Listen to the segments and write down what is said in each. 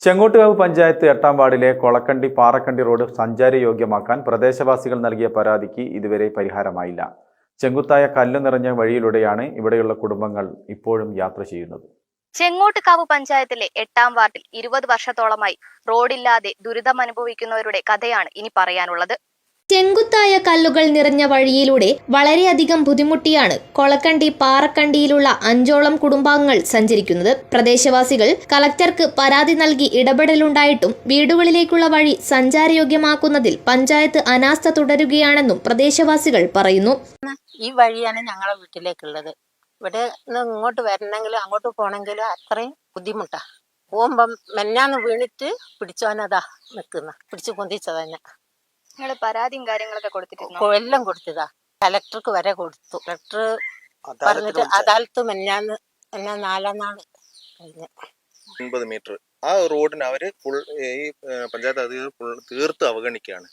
ചെങ്ങോട്ടുകാവ് പഞ്ചായത്ത് 8-ാം വാർഡിലെ കൊളക്കണ്ടി പാറക്കണ്ടി റോഡ് സഞ്ചാരയോഗ്യമാക്കാൻ പ്രദേശവാസികൾ നൽകിയ പരാതിക്ക് ഇതുവരെ പരിഹാരമായില്ല. ചെങ്കുത്തായ കല്ല് നിറഞ്ഞ വഴിയിലൂടെയാണ് ഇവിടെയുള്ള കുടുംബങ്ങൾ ഇപ്പോഴും യാത്ര ചെയ്യുന്നത്. ചെങ്ങോട്ടുകാവ് പഞ്ചായത്തിലെ 8-ാം വാർഡിൽ 20 വർഷത്തോളമായി റോഡില്ലാതെ ദുരിതമനുഭവിക്കുന്നവരുടെ കഥയാണ് ഇനി പറയാനുള്ളത്. ചെങ്കുത്തായ കല്ലുകൾ നിറഞ്ഞ വഴിയിലൂടെ വളരെയധികം ബുദ്ധിമുട്ടിയാണ് കൊളക്കണ്ടി പാറക്കണ്ടിയിലുള്ള 5ഓളം കുടുംബാംഗങ്ങൾ സഞ്ചരിക്കുന്നത്. പ്രദേശവാസികൾ കളക്ടർക്ക് പരാതി നൽകി ഇടപെടലുണ്ടായിട്ടും വീടുകളിലേക്കുള്ള വഴി സഞ്ചാരയോഗ്യമാക്കുന്നതിൽ പഞ്ചായത്ത് അനാസ്ഥ തുടരുകയാണെന്നും പ്രദേശവാസികൾ പറയുന്നു. ഈ വഴിയാണ് ഞങ്ങളെ വീട്ടിലേക്കുള്ളത്. ഇവിടെ ഇങ്ങോട്ട് വരണമെങ്കിലും അങ്ങോട്ട് പോകണമെങ്കിലും അത്രയും ബുദ്ധിമുട്ടാ. പോകുമ്പം മെന്നാന്ന് വീണിട്ട് പിടിച്ചോനതാ നിൽക്കുന്ന, പിടിച്ചു പൊന്തിച്ചത് തന്നെ. നിങ്ങൾ പരാതിയും കാര്യങ്ങളൊക്കെ കൊടുത്തിട്ടുണ്ടോ? എല്ലാം കൊടുത്തതാ, കലക്ടർക്ക് വരെ കൊടുത്തു. കലക്ടർ പറഞ്ഞിട്ട് അദാലത്ത് മെന്നാന്ന് 4 നാള് കഴിഞ്ഞ 9 മീറ്റർ ആ റോഡിന് അവര് ഈ പഞ്ചായത്ത് അധികൃതർ തീർത്ത് അവഗണിക്കുകയാണ്.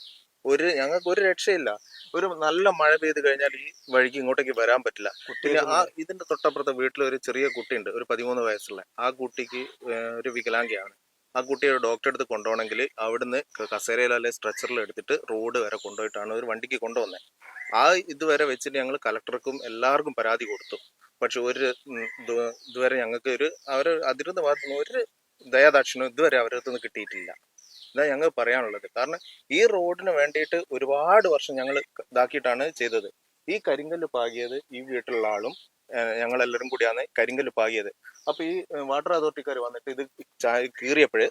ഞങ്ങൾക്ക് ഒരു രക്ഷയില്ല. ഒരു നല്ല മഴ പെയ്ത് കഴിഞ്ഞാൽ ഈ വഴിക്ക് ഇങ്ങോട്ടേക്ക് വരാൻ പറ്റില്ല. പിന്നെ ഇതിന്റെ തൊട്ടപ്പുറത്തെ വീട്ടിൽ ഒരു ചെറിയ കുട്ടിയുണ്ട്, ഒരു 13 വയസ്സുള്ള. ആ കുട്ടിക്ക് ഒരു വികലാംഗയാണ്. ആ കുട്ടിയെ ഡോക്ടറെ അടുത്ത് കൊണ്ടുപോകണമെങ്കിൽ അവിടുന്ന് കസേരയിൽ അല്ലെ സ്ട്രെച്ചറിൽ എടുത്തിട്ട് റോഡ് വരെ കൊണ്ടുപോയിട്ടാണ് ഒരു വണ്ടിക്ക് കൊണ്ടുവന്നത്. ഇതുവരെ വെച്ചിട്ട് ഞങ്ങൾ കലക്ടർക്കും എല്ലാവർക്കും പരാതി കൊടുത്തു. പക്ഷെ ഇതുവരെ ഞങ്ങൾക്ക് അതിരുന്ന ഭാഗത്തുനിന്ന് ഒരു ദയാദാക്ഷിണ്യം ഇതുവരെ അവരുടെ നിന്ന് കിട്ടിയിട്ടില്ല. ഇതാ ഞങ്ങൾ പറയാനുള്ളത്. കാരണം ഈ റോഡിന് വേണ്ടിയിട്ട് ഒരുപാട് വർഷം ഞങ്ങൾ ഇതാക്കിയിട്ടാണ് ചെയ്തത്. ഈ കരിങ്കല്ല് പാകിയത് ഈ വീട്ടിലുള്ള ആളും ഞങ്ങളെല്ലാവരും കൂടിയാണ് കരിങ്കല്ല് പാകിയത്. അപ്പൊ ഈ വാട്ടർ അതോറിറ്റിക്കാർ വന്നിട്ട് ഇത് കീറിയപ്പോഴ്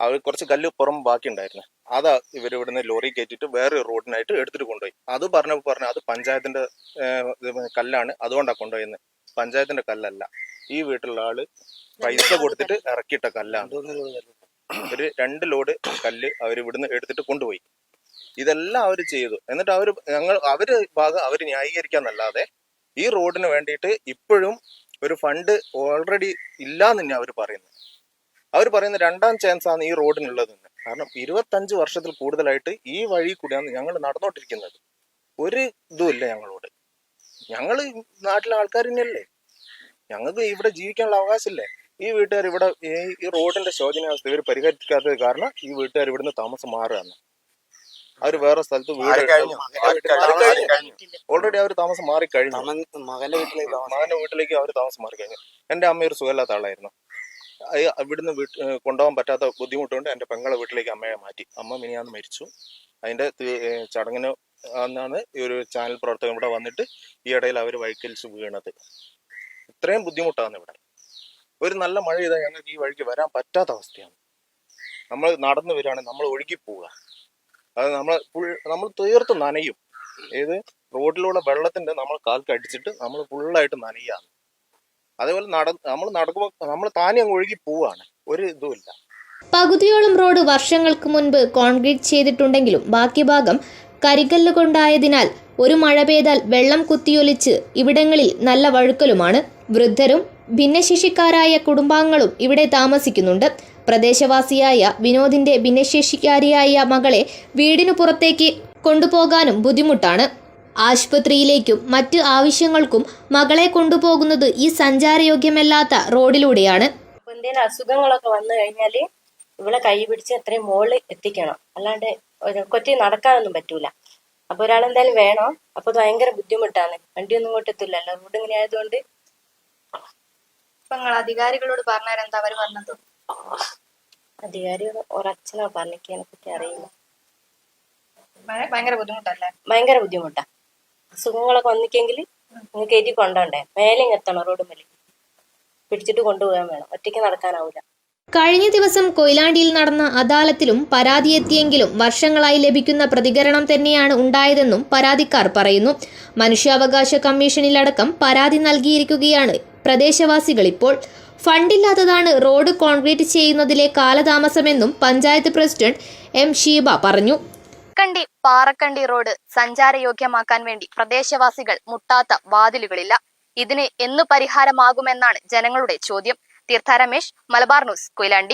അവർ കുറച്ച് കല്ല് പുറം ബാക്കി ഉണ്ടായിരുന്നു. അതാ ഇവരിവിടുന്ന് ലോറി കയറ്റിട്ട് വേറെ റോഡിനായിട്ട് എടുത്തിട്ട് കൊണ്ടുപോയി. അത് പറഞ്ഞപ്പോൾ അത് പഞ്ചായത്തിന്റെ കല്ലാണ്, അതുകൊണ്ടാണ് കൊണ്ടുപോയെന്ന്. പഞ്ചായത്തിന്റെ കല്ലല്ല, ഈ വീട്ടിലുള്ള ആള് പൈസ കൊടുത്തിട്ട് ഇറക്കിയിട്ട കല്ലാണ്. ഒരു 2 ലോഡ് കല്ല് അവർ ഇവിടുന്ന് എടുത്തിട്ട് കൊണ്ടുപോയി. ഇതെല്ലാം അവർ ചെയ്തു. എന്നിട്ട് അവര് ഭാഗം അവര് ന്യായീകരിക്കാന്നല്ലാതെ ഈ റോഡിന് വേണ്ടിയിട്ട് ഇപ്പോഴും ഒരു ഫണ്ട് ഓൾറെഡി ഇല്ലാന്ന് തന്നെ അവർ പറയുന്നത് 2ാം ചാൻസ് ആണ് ഈ റോഡിനുള്ളതെന്ന്. കാരണം 25 വർഷത്തിൽ കൂടുതലായിട്ട് ഈ വഴി കൂടിയാണ് ഞങ്ങൾ നടന്നുകൊണ്ടിരിക്കുന്നത്. ഒരു ഇതുമില്ല ഞങ്ങളോട്. ഞങ്ങൾ നാട്ടിലെ ആൾക്കാർ തന്നെയല്ലേ, ഞങ്ങൾക്ക് ഇവിടെ ജീവിക്കാനുള്ള അവകാശമില്ലേ? ഈ വീട്ടുകാർ ഇവിടെ ഈ റോഡിന്റെ ശോചനീയാവസ്ഥ ഇവർ പരിഹരിക്കാത്തത് കാരണം ഈ വീട്ടുകാർ ഇവിടുന്ന് താമസം മാറുകയാണ്. അവർ വേറെ സ്ഥലത്ത് ഓൾറെഡി അവർ താമസം മാറിക്കഴിഞ്ഞു. മകന്റെ വീട്ടിലേക്ക് അവർ താമസം മാറിക്കഴിഞ്ഞു. എന്റെ അമ്മ ഒരു സുഖമില്ലാത്ത ആളായിരുന്നു. ഇവിടുന്ന് കൊണ്ടുപോകാൻ പറ്റാത്ത ബുദ്ധിമുട്ടുകൊണ്ട് എന്റെ പെങ്ങളെ വീട്ടിലേക്ക് അമ്മയെ മാറ്റി. അമ്മ മിനിയാന്ന് മരിച്ചു. അതിന്റെ ചടങ്ങിന് അന്നാണ് ഈ ഒരു ചാനൽ പ്രവർത്തകൻ ഇവിടെ വന്നിട്ട് ഈ ഇടയിൽ അവർ വഴിക്കലിച്ച് വീണത്. ഇത്രയും ബുദ്ധിമുട്ടാണ് ഇവിടെ. ഒരു നല്ല മഴ ചെയ്താൽ ഞങ്ങൾക്ക് ഈ വഴിക്ക് വരാൻ പറ്റാത്ത അവസ്ഥയാണ്. നമ്മൾ നടന്നു വരികയാണെങ്കിൽ നമ്മൾ ഒഴുകി പോവുക. അത് നമ്മൾ തീർത്ത് നനയും. ഏത് റോഡിലുള്ള വെള്ളത്തിന്റെ നമ്മൾ കാൽക്ക് അടിച്ചിട്ട് നമ്മൾ ഫുള്ളായിട്ട് നനയാണ്. അതേപോലെ നമ്മൾ നടക്കുമ്പോൾ നമ്മൾ താനെ അങ്ങ് ഒഴുകി പോവാണ്. ഒരു ഇതുമില്ല. പകുതിയോളം റോഡ് വർഷങ്ങൾക്ക് മുൻപ് കോൺക്രീറ്റ് ചെയ്തിട്ടുണ്ടെങ്കിലും ബാക്കി ഭാഗം കരികല്ല് കൊണ്ടായതിനാൽ ഒരു മഴ പെയ്താൽ വെള്ളം കുത്തിയൊലിച്ച് ഇവിടങ്ങളിൽ നല്ല വഴുക്കലുമാണ്. വൃദ്ധരും ഭിന്നശേഷിക്കാരായ കുടുംബാംഗങ്ങളും ഇവിടെ താമസിക്കുന്നുണ്ട്. പ്രദേശവാസിയായ വിനോദിന്റെ ഭിന്നശേഷിക്കാരിയായ മകളെ വീടിനു പുറത്തേക്ക് കൊണ്ടുപോകാനും ബുദ്ധിമുട്ടാണ്. ആശുപത്രിയിലേക്കും മറ്റ് ആവശ്യങ്ങൾക്കും മകളെ കൊണ്ടുപോകുന്നത് ഈ സഞ്ചാരയോഗ്യമല്ലാത്ത റോഡിലൂടെയാണ്. എന്തെങ്കിലും അസുഖങ്ങളൊക്കെ വന്നു കഴിഞ്ഞാൽ ഇവിടെ കൈ പിടിച്ച് എത്രയും മുകളിൽ എത്തിക്കണം, അല്ലാണ്ട് കൊറ്റി നടക്കാനൊന്നും പറ്റൂല. അപ്പൊ ഒരാളെന്തായാലും വേണം. അപ്പൊ അത് ഭയങ്കര ബുദ്ധിമുട്ടാണ്. വണ്ടിയൊന്നും ഇങ്ങോട്ട് എത്തില്ലല്ലോ, റോഡ് ഇങ്ങനെ ആയതുകൊണ്ട്. നിങ്ങൾ അധികാരികളോട് പറഞ്ഞാരെന്താ അവര് പറഞ്ഞത്? അധികാരികൾ ഒരച്ഛനോ പറഞ്ഞിനെ പറ്റി അറിയില്ല. ഭയങ്കര ബുദ്ധിമുട്ടല്ലേ? ഭയങ്കര ബുദ്ധിമുട്ടാ. അസുഖങ്ങളൊക്കെ വന്നിക്കെങ്കിൽ നിങ്ങൾ കയറ്റി കൊണ്ടോണ്ടേ, മേലെ എത്തണം, റോഡ് മേലെ പിടിച്ചിട്ട് കൊണ്ടുപോകാൻ വേണം. ഒറ്റയ്ക്ക് നടക്കാനാവൂല. കഴിഞ്ഞ ദിവസം കൊയിലാണ്ടിയിൽ നടന്ന അദാലത്തിലും പരാതി എത്തിയെങ്കിലും വർഷങ്ങളായി ലഭിക്കുന്ന പ്രതികരണം തന്നെയാണ് ഉണ്ടായതെന്നും പരാതിക്കാർ പറയുന്നു. മനുഷ്യാവകാശ കമ്മീഷനിലടക്കം പരാതി നൽകിയിരിക്കുകയാണ് പ്രദേശവാസികൾ. ഇപ്പോൾ ഫണ്ടില്ലാത്തതാണ് റോഡ് കോൺക്രീറ്റ് ചെയ്യുന്നതിലെ കാലതാമസമെന്നും പഞ്ചായത്ത് പ്രസിഡന്റ് എം ഷീബ പറഞ്ഞു. പാറക്കണ്ടി റോഡ് സഞ്ചാരയോഗ്യമാക്കാൻ വേണ്ടി പ്രദേശവാസികൾ മുട്ടാത്ത വാതിലുകളില്ല. ഇതിന് എന്ന് പരിഹാരമാകുമെന്നാണ് ജനങ്ങളുടെ ചോദ്യം. തീർത്ഥ രമേശ്, മലബാർ ന്യൂസ്, കൊയിലാണ്ടി.